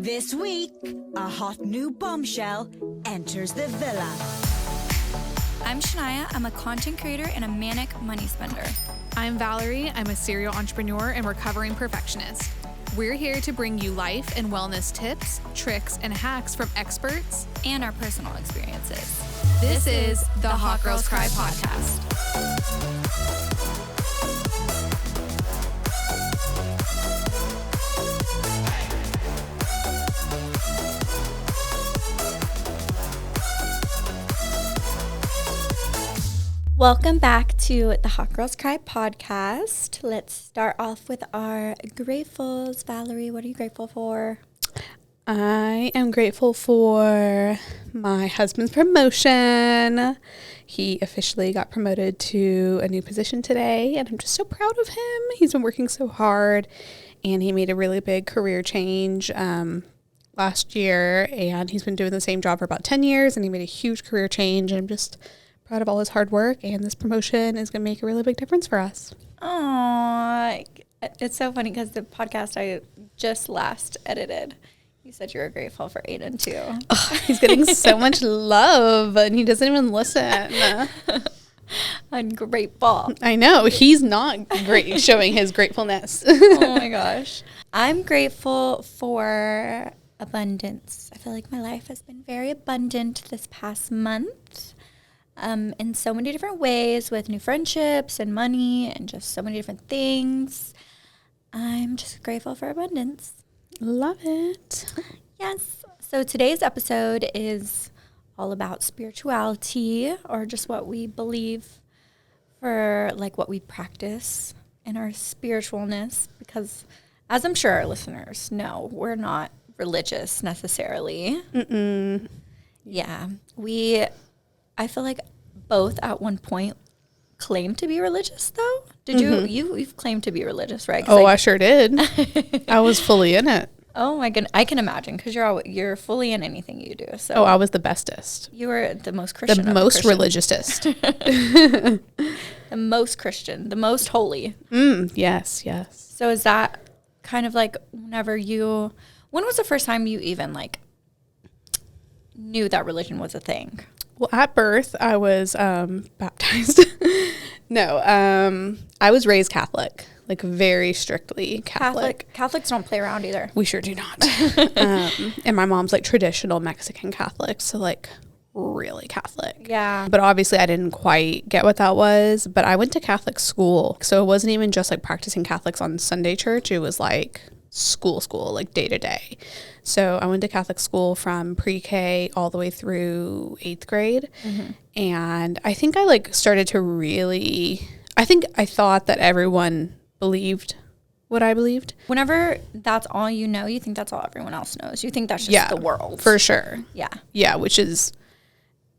This week, a hot new bombshell enters the villa. I'm Shania. I'm a content creator and a manic money spender. I'm Valerie. I'm a serial entrepreneur and recovering perfectionist. We're here to bring you life and wellness tips, tricks, and hacks from experts And our personal experiences. This is the Hot Girls Cry podcast. Welcome back to the Hot Girls Cry podcast. Let's start off with our gratefuls. Valerie, what are you grateful for? I am grateful for my husband's promotion. He officially got promoted to a new position today, and I'm just so proud of him. He's been working so hard, and he made a really big career change last year, and he's been doing the same job for about 10 years, and he made a huge career change, and I'm just proud of all his hard work, and this promotion is going to make a really big difference for us. Aww, it's so funny because the podcast I just last edited, you said you were grateful for Aiden too. Oh, he's getting so much love, and he doesn't even listen. Ungrateful. I know. He's not great showing his gratefulness. Oh my gosh. I'm grateful for abundance. I feel like my life has been very abundant this past month. In so many different ways, with new friendships and money and just so many different things. I'm just grateful for abundance. Love it. Yes. So today's episode is all about spirituality, or just what we believe, for like what we practice in our spiritualness, because as I'm sure our listeners know, we're not religious necessarily. Mm-mm. Yeah. I feel like both at one point claimed to be religious, though. Did you've claimed to be religious, right? Oh, I sure did. I was fully in it. Oh my goodness, I can imagine, because you're fully in anything you do. So Oh, I was the bestest. you were the most Christian. The most religiousest. The most Christian, the most holy. Yes, yes. So is that kind of like when was the first time you even like knew that religion was a thing? Well, at birth, I was baptized. No, I was raised Catholic, like very strictly Catholic. Catholics don't play around either. We sure do not. And my mom's like traditional Mexican Catholic, so like really Catholic. Yeah. But obviously I didn't quite get what that was, but I went to Catholic school. So it wasn't even just like practicing Catholics on Sunday church. It was like school, like day to day. So I went to Catholic school from pre-K all the way through 8th grade. Mm-hmm. And I think I like started to I thought that everyone believed what I believed. Whenever that's all you know, you think that's all everyone else knows. You think that's just the world. For sure. Yeah. Yeah, which is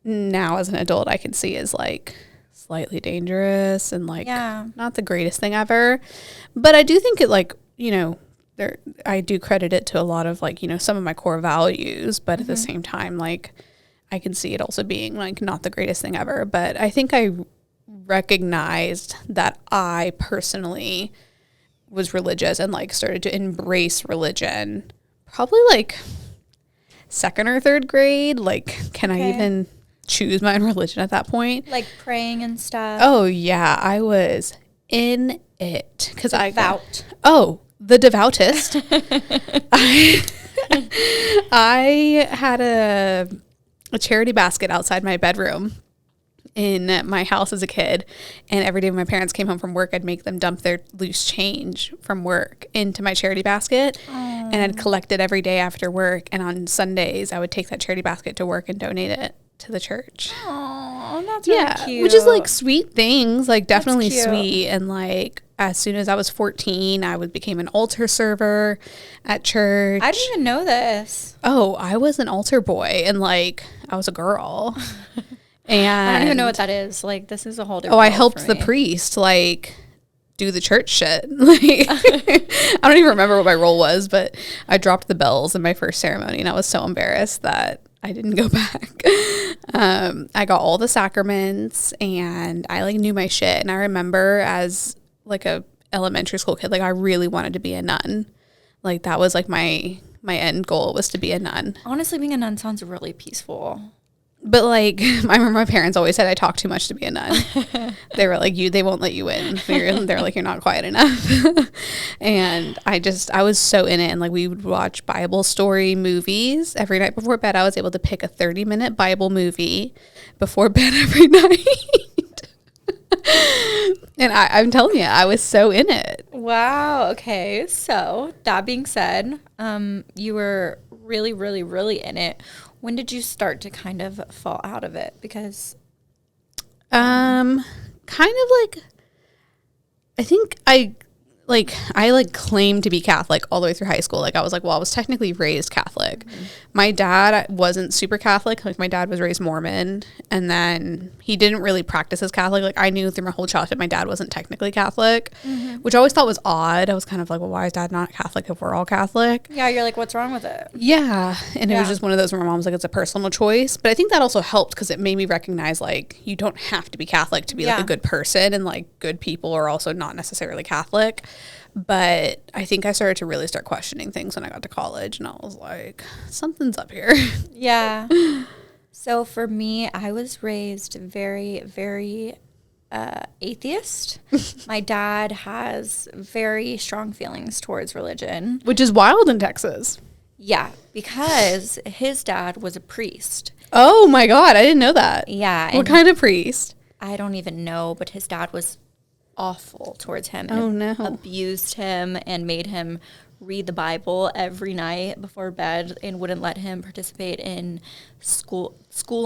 now as an adult I can see is like slightly dangerous and like not the greatest thing ever. But I do think it like, I do credit it to a lot of like, some of my core values, but at the same time, like I can see it also being like not the greatest thing ever. But I think I recognized that I personally was religious and like started to embrace religion probably like 2nd or 3rd grade. Like, can I even choose my own religion at that point? Like praying and stuff. Oh yeah, I was in it because the devoutest. I had a charity basket outside my bedroom in my house as a kid, and every day when my parents came home from work, I'd make them dump their loose change from work into my charity basket. And I'd collect it every day after work, and on Sundays I would take that charity basket to work and donate it to the church. Oh, that's really cute. Which is like sweet things, like definitely sweet. And like as soon as I was 14, I became an altar server at church. I didn't even know this. Oh, I was an altar boy, and like I was a girl. And I don't even know what that is. Like, this is a whole different I world helped for the me. priest like do the church shit. Like I don't even remember what my role was, but I dropped the bells in my first ceremony, and I was so embarrassed that I didn't go back. I got all the sacraments, and I like knew my shit. And I remember as like a elementary school kid, like I really wanted to be a nun. Like that was like my my end goal was to be a nun. Honestly, being a nun sounds really peaceful. But like, I remember my parents always said I talk too much to be a nun. They were like, they won't let you in. They're like, you're not quiet enough. And I was so in it. And like, we would watch Bible story movies every night before bed. I was able to pick a 30-minute Bible movie before bed every night. And I'm telling you, I was so in it. Wow. Okay. So that being said, you were really, really, really in it. When did you start to kind of fall out of it? Because kind of like, I think I claimed to be Catholic all the way through high school. Like I was like, well, I was technically raised Catholic. Mm-hmm. My dad wasn't super Catholic. Like my dad was raised Mormon, and then he didn't really practice as Catholic. Like I knew through my whole childhood my dad wasn't technically Catholic, which I always thought was odd. I was kind of like, well, why is dad not Catholic if we're all Catholic? Yeah, you're like, what's wrong with it? Yeah. And it was just one of those where my mom's like, it's a personal choice. But I think that also helped because it made me recognize like you don't have to be Catholic to be like a good person, and like good people are also not necessarily Catholic. But I think I started to really start questioning things when I got to college, and I was like, something's up here. Yeah. So for me, I was raised very, very atheist. My dad has very strong feelings towards religion. Which is wild in Texas. Yeah, because his dad was a priest. Oh my God, I didn't know that. Yeah. What kind of priest? I don't even know, but his dad was awful towards him. Oh, no. Abused him and made him read the Bible every night before bed and wouldn't let him participate in school,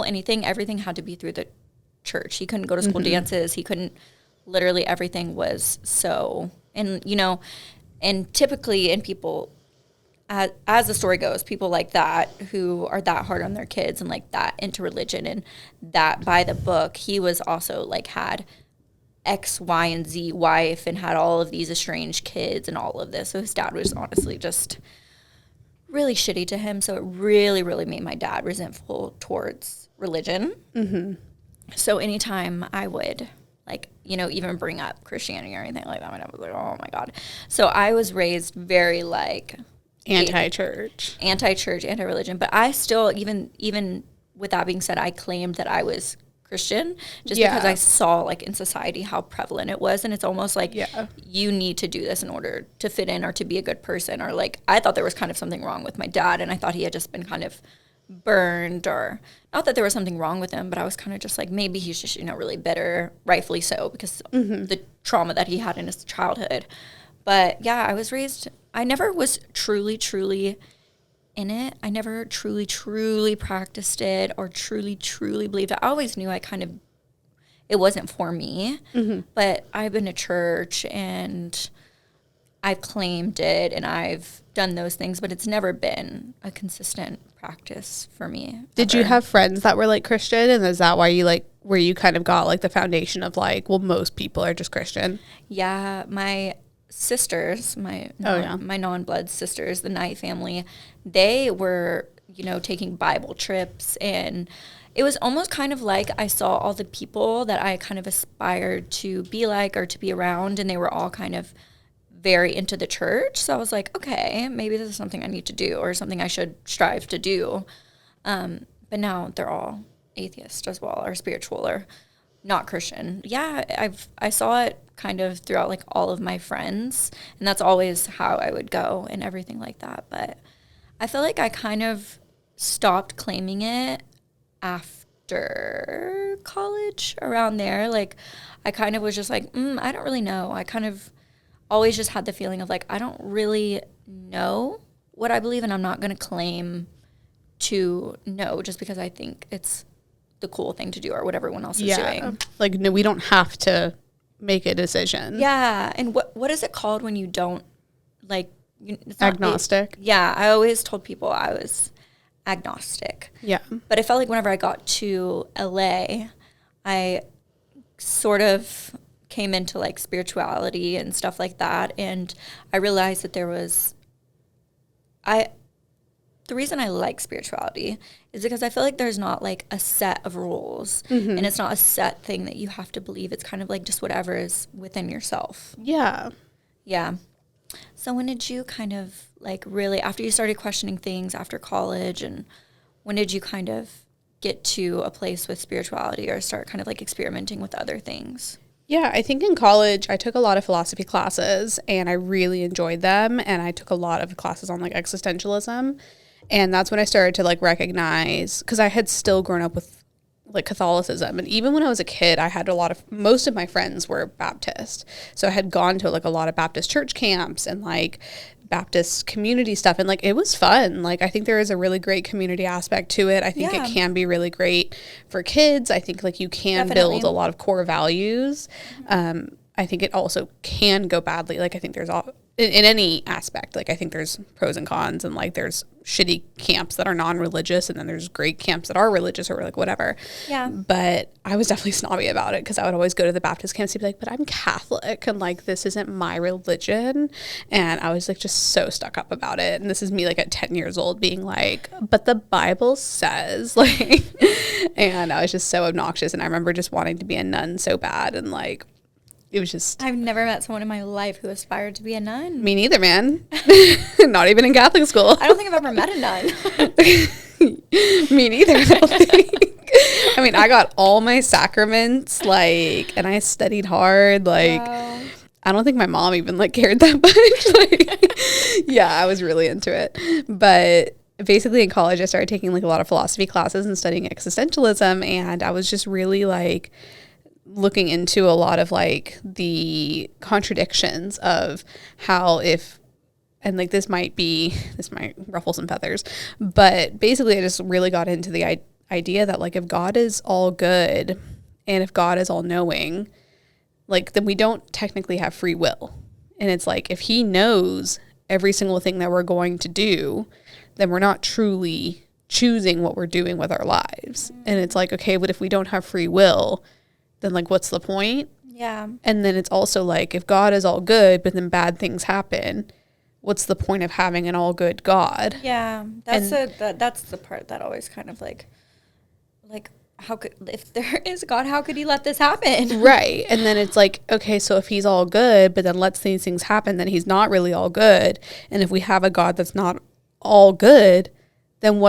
anything. Everything had to be through the church. He couldn't go to school dances. He couldn't, literally everything was so, and you know, and typically in people, as the story goes, people like that who are that hard on their kids and like that into religion and that by the book, he was also like had X, Y, and Z wife and had all of these estranged kids and all of this. So his dad was honestly just really shitty to him. So it really, really made my dad resentful towards religion. Mm-hmm. So anytime I would like, you know, even bring up Christianity or anything like that, my dad was like, oh my God. So I was raised very like anti-church, anti-religion. But I still, even with that being said, I claimed that I was Christian just because I saw like in society how prevalent it was, and it's almost like you need to do this in order to fit in or to be a good person, or like I thought there was kind of something wrong with my dad, and I thought he had just been kind of burned, or not that there was something wrong with him, but I was kind of just like maybe he's just, you know, really bitter, rightfully so, because the trauma that he had in his childhood. But yeah, I never was truly in it. I never truly practiced it or truly believed it. I always knew it wasn't for me, but I've been to church and I've claimed it and I've done those things, but it's never been a consistent practice for me. Did you have friends that were like Christian, and is that why you like, where you kind of got like the foundation of like, well, most people are just Christian? Yeah, my sisters, my non-blood sisters, the Knight family, they were, you know, taking Bible trips, and it was almost kind of like I saw all the people that I kind of aspired to be like or to be around, and they were all kind of very into the church. So I was like, okay, maybe this is something I need to do or something I should strive to do. But now they're all atheist as well, or spiritual, or not Christian. Yeah, I saw it kind of throughout like all of my friends, and that's always how I would go and everything like that. But I feel like I kind of stopped claiming it after college, around there. Like I kind of was just like, I don't really know. I kind of always just had the feeling of like, I don't really know what I believe, and I'm not going to claim to know just because I think it's the cool thing to do or what everyone else is doing. Like, no, we don't have to make a decision. Yeah. And what is it called when you don't, like, it's agnostic? I always told people I was agnostic. Yeah. But I felt like whenever I got to LA, I sort of came into like spirituality and stuff like that, and I realized that there was the reason I like spirituality is because I feel like there's not like a set of rules, and it's not a set thing that you have to believe. It's kind of like just whatever is within yourself. Yeah. Yeah. So when did you kind of like really, after you started questioning things after college, and when did you kind of get to a place with spirituality or start kind of like experimenting with other things? Yeah, I think in college I took a lot of philosophy classes and I really enjoyed them. And I took a lot of classes on like existentialism. And that's when I started to like recognize, because I had still grown up with like Catholicism. And even when I was a kid, I had most of my friends were Baptist. So I had gone to like a lot of Baptist church camps and like Baptist community stuff. And like, it was fun. Like, I think there is a really great community aspect to it. I think it can be really great for kids. I think like you can build a lot of core values. I think it also can go badly. Like, I think there's in any aspect, like I think there's pros and cons, and like there's shitty camps that are non-religious, and then there's great camps that are religious or like whatever. Yeah. But I was definitely snobby about it because I would always go to the Baptist camps and be like, but I'm Catholic and like this isn't my religion. And I was like just so stuck up about it. And this is me like at 10 years old being like, but the Bible says like, and I was just so obnoxious. And I remember just wanting to be a nun so bad, and like, it was just... I've never met someone in my life who aspired to be a nun. Me neither, man. Not even in Catholic school. I don't think I've ever met a nun. Me neither, I don't think. I mean, I got all my sacraments, like, and I studied hard, like... Wow. I don't think my mom even, like, cared that much. Like, yeah, I was really into it. But... basically in college, I started taking, like, a lot of philosophy classes and studying existentialism, and I was just really, like... looking into a lot of like the contradictions of how and like this might ruffle some feathers, but basically I just really got into the idea that like if God is all good and if God is all knowing, like then we don't technically have free will. And it's like if he knows every single thing that we're going to do, then we're not truly choosing what we're doing with our lives. And it's like, okay, but if we don't have free will, then like what's the point? Yeah. And then it's also like if God is all good but then bad things happen, what's the point of having an all good God? Yeah. That's the part that always kind of like how could, if there is God, how could he let this happen? Right. And then it's like, okay, so if he's all good but then lets these things happen, then he's not really all good. And if we have a God that's not all good, then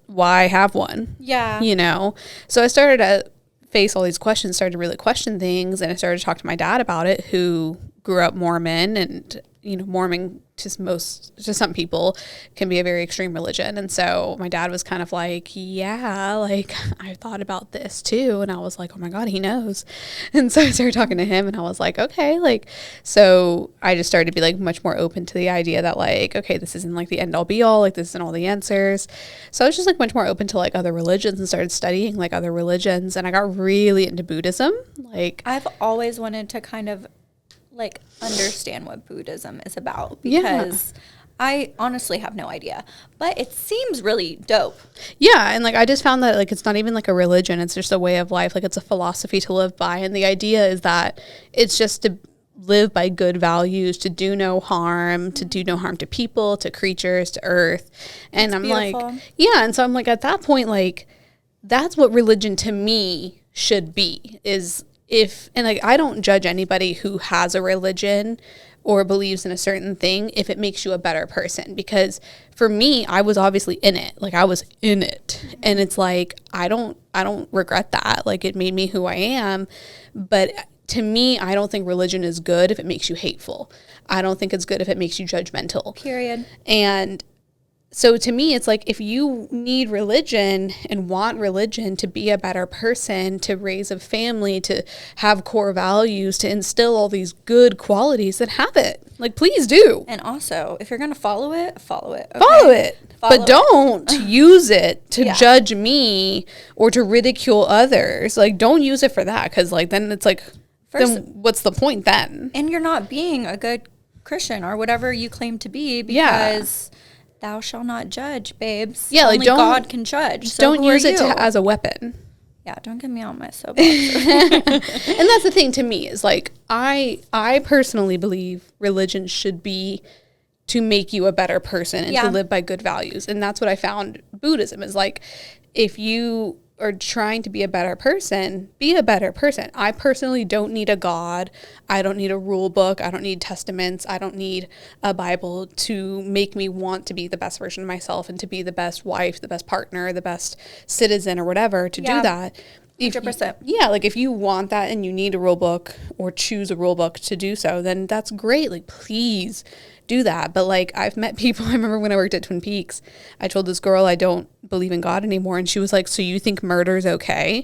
why have one? Yeah. You know? So I started to face all these questions, started to really question things, and I started to talk to my dad about it, who grew up Mormon, and you know, Mormon to some people can be a very extreme religion. And so my dad was kind of like, yeah, like I thought about this too. And I was like, oh my God, he knows. And so I started talking to him and I was like, okay, like, so I just started to be like much more open to the idea that like, okay, this isn't like the end all be all, like this isn't all the answers. So I was just like much more open to like other religions and started studying like other religions. And I got really into Buddhism. Like I've always wanted to kind of like understand what Buddhism is about, because I honestly have no idea, but it seems really dope. Yeah. And like, I just found that like, it's not even like a religion. It's just a way of life. Like it's a philosophy to live by. And the idea is that it's just to live by good values, to do no harm, to do no harm to people, to creatures, to earth. And I'm beautiful. Like, yeah. And so I'm like, at that point, like, that's what religion to me should be, is and like, I don't judge anybody who has a religion or believes in a certain thing if it makes you a better person, because for me, I was obviously in it. Like I was in it. And it's like, I don't regret that. Like it made me who I am. But to me, I don't think religion is good if it makes you hateful. I don't think it's good if it makes you judgmental. Period. And so to me, it's like, if you need religion and want religion to be a better person, to raise a family, to have core values, to instill all these good qualities, then have it. Like, please do. And also, if you're going to follow it. Okay? Follow it. But don't use it to judge me or to ridicule others. Like, don't use it for that, because, like, then it's like, then what's the point then? And you're not being a good Christian or whatever you claim to be, because... thou shalt not judge, babes. Yeah, like, only God can judge. So don't use it as a weapon. Yeah, don't get me on my soapbox. And that's the thing to me, is like, I personally believe religion should be to make you a better person and to live by good values. And that's what I found Buddhism is like. If you are trying to be a better person, be a better person. I personally don't need a God. I don't need a rule book. I don't need testaments. I don't need a Bible to make me want to be the best version of myself and to be the best wife, the best partner, the best citizen or whatever to do that. 100%. Yeah, like if you want that and you need a rule book or choose a rule book to do so, then that's great. Like, please do that. But like, I've met people, I remember when I worked at Twin Peaks, I told this girl I don't believe in God anymore, and she was like, so you think murder's okay?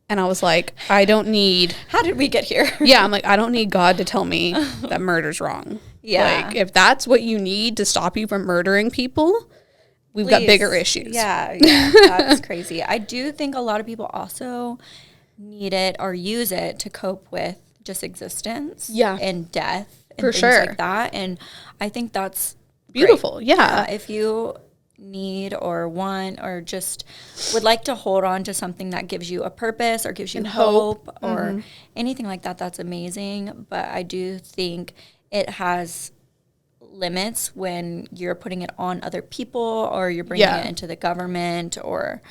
And I was like, I don't need how did we get here? Yeah, I'm like, I don't need God to tell me that murder's wrong. Yeah, like if that's what you need to stop you from murdering people, we've got bigger issues. Yeah, that's crazy. I do think a lot of people also need it or use it to cope with just existence and death and for things sure like that. And I think that's beautiful. Great. Yeah. If you need or want or just would like to hold on to something that gives you a purpose or gives you hope or anything like that, that's amazing. But I do think it has limits when you're putting it on other people or you're bringing it into the government or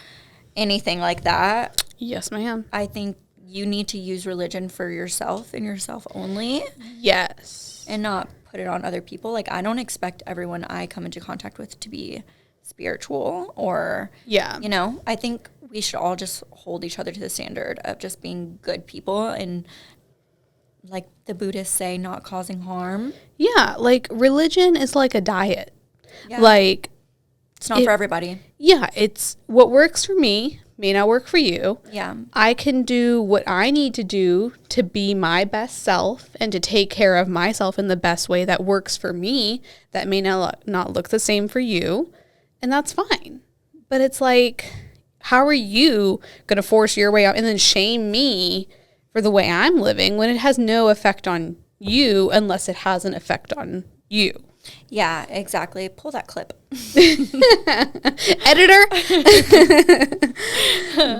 anything like that. Yes, ma'am. I think you need to use religion for yourself and yourself only. Yes. And not put it on other people. Like, I don't expect everyone I come into contact with to be spiritual or, you know, I think we should all just hold each other to the standard of just being good people and, like the Buddhists say, not causing harm. Yeah, like religion is like a diet. Yeah. Like, it's not for everybody. Yeah, it's what works for me may not work for you. Yeah. I can do what I need to do to be my best self and to take care of myself in the best way that works for me. That may not look the same for you, and that's fine. But it's like, how are you going to force your way out and then shame me for the way I'm living when it has no effect on you unless it has an effect on you? Yeah, exactly. Pull that clip. Editor.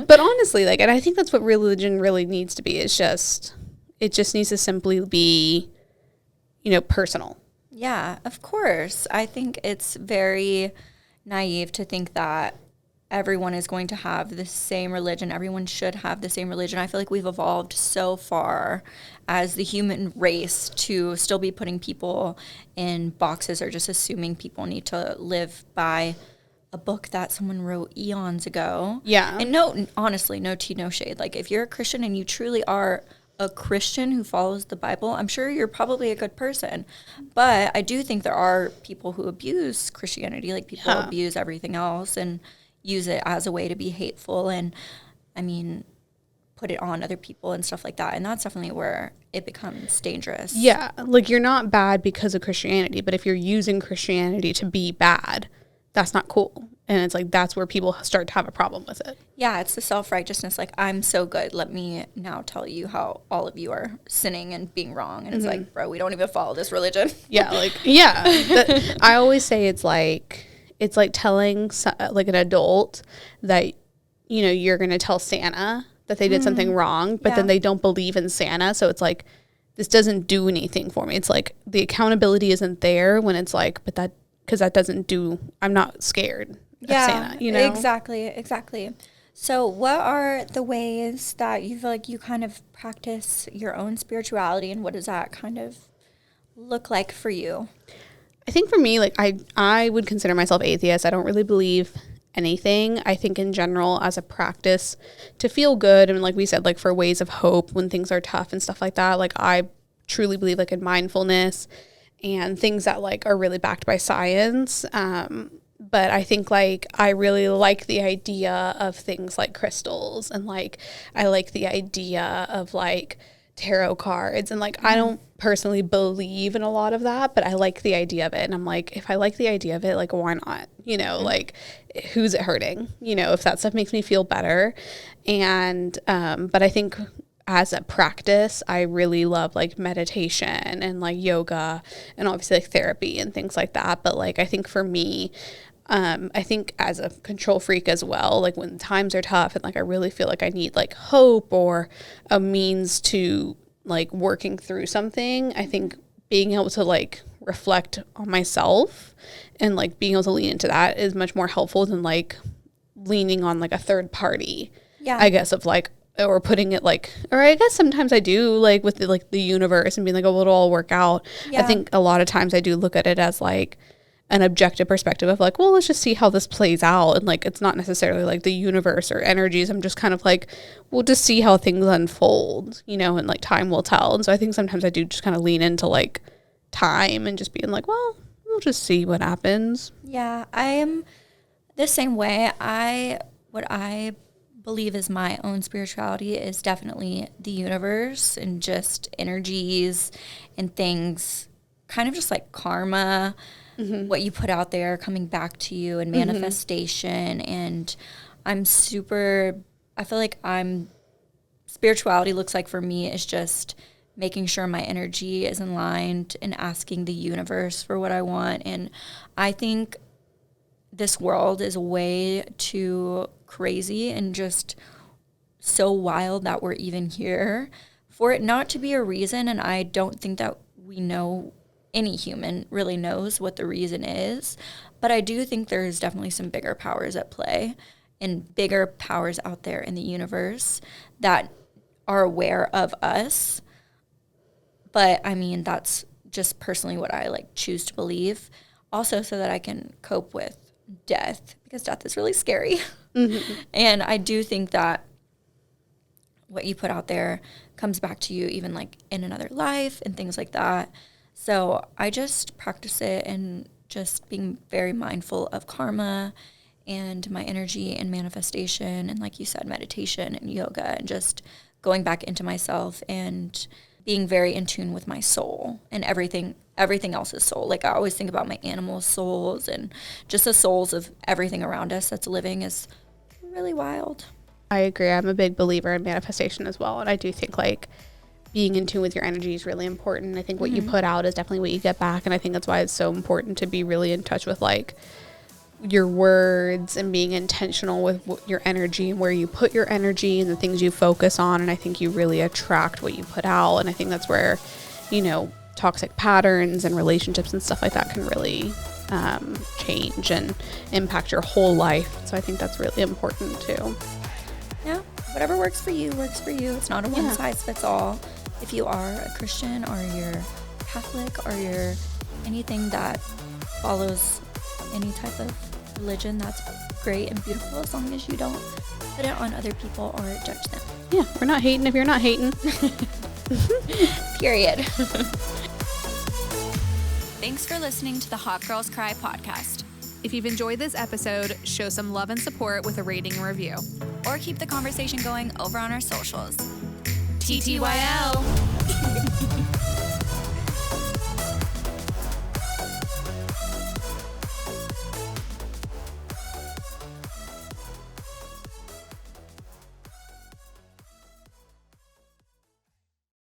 But honestly, like, and I think that's what religion really needs to be, is just, it just needs to simply be, you know, personal. Yeah, of course. I think it's very naive to think that everyone is going to have the same religion. Everyone should have the same religion. I feel like we've evolved so far as the human race to still be putting people in boxes or just assuming people need to live by a book that someone wrote eons ago. Yeah. And no, honestly, no tea, no shade. Like, if you're a Christian and you truly are a Christian who follows the Bible, I'm sure you're probably a good person. But I do think there are people who abuse Christianity, like people abuse everything else and use it as a way to be hateful and, I mean, put it on other people and stuff like that. And that's definitely where it becomes dangerous. Yeah, like, you're not bad because of Christianity, but if you're using Christianity to be bad, that's not cool. And it's like, that's where people start to have a problem with it. Yeah, it's the self-righteousness. Like, I'm so good. Let me now tell you how all of you are sinning and being wrong. And it's like, bro, we don't even follow this religion. Yeah, like, I always say it's like telling like an adult that, you know, you're going to tell Santa that they did something wrong, but then they don't believe in Santa. So it's like, this doesn't do anything for me. It's like the accountability isn't there when it's like, but that, because that doesn't do, I'm not scared of Santa, you know? Exactly. So what are the ways that you feel like you kind of practice your own spirituality, and what does that kind of look like for you? I think for me, like, I would consider myself atheist. I don't really believe anything. I think in general, as a practice to feel good, and like we said, like for ways of hope when things are tough and stuff like that, like I truly believe like in mindfulness and things that like are really backed by science. But I think like I really like the idea of things like crystals, and like I like the idea of like tarot cards, and like I don't personally believe in a lot of that, but I like the idea of it. And I'm like, if I like the idea of it, like, why not? You know, like, who's it hurting? You know, if that stuff makes me feel better. And but I think as a practice, I really love like meditation and like yoga and obviously like therapy and things like that. But like, I think for me, I think as a control freak as well, like when times are tough and like I really feel like I need like hope or a means to like working through something, I think being able to like reflect on myself and like being able to lean into that is much more helpful than like leaning on like a third party, Yeah. I guess, of like, or putting it like, or I guess sometimes I do like with the universe and being like, oh, it'll all work out. Yeah. I think a lot of times I do look at it as like an objective perspective of like, well, let's just see how this plays out. And like, it's not necessarily like the universe or energies. I'm just kind of like, we'll just see how things unfold, you know, and like time will tell. And so I think sometimes I do just kind of lean into like time and just being like, well, we'll just see what happens. Yeah, I am the same way. What I believe is my own spirituality is definitely the universe and just energies and things, kind of just like karma, what you put out there coming back to you, and manifestation. And I feel like spirituality looks like for me is just making sure my energy is in line and asking the universe for what I want. And I think this world is way too crazy and just so wild that we're even here for it not to be a reason. And I don't think that we know, any human really knows what the reason is. But I do think there's definitely some bigger powers at play and bigger powers out there in the universe that are aware of us. But I mean, that's just personally what I like choose to believe. Also, so that I can cope with death, because death is really scary. And I do think that what you put out there comes back to you even like in another life and things like that. So I just practice it and just being very mindful of karma and my energy and manifestation. And like you said, meditation and yoga and just going back into myself and being very in tune with my soul and everything else's soul. Like I always think about my animal souls and just the souls of everything around us that's living is really wild. I agree. I'm a big believer in manifestation as well. And I do think like being in tune with your energy is really important. I think what you put out is definitely what you get back. And I think that's why it's so important to be really in touch with like your words and being intentional with your energy and where you put your energy and the things you focus on. And I think you really attract what you put out. And I think that's where, you know, toxic patterns and relationships and stuff like that can really change and impact your whole life. So I think that's really important too. Yeah, whatever works for you works for you. It's not a one size fits all. If you are a Christian or you're Catholic or you're anything that follows any type of religion, that's great and beautiful, as long as you don't put it on other people or judge them. Yeah, we're not hating if you're not hating. Period. Thanks for listening to the Hot Girls Cry podcast. If you've enjoyed this episode, show some love and support with a rating and review. Or keep the conversation going over on our socials. TTYL.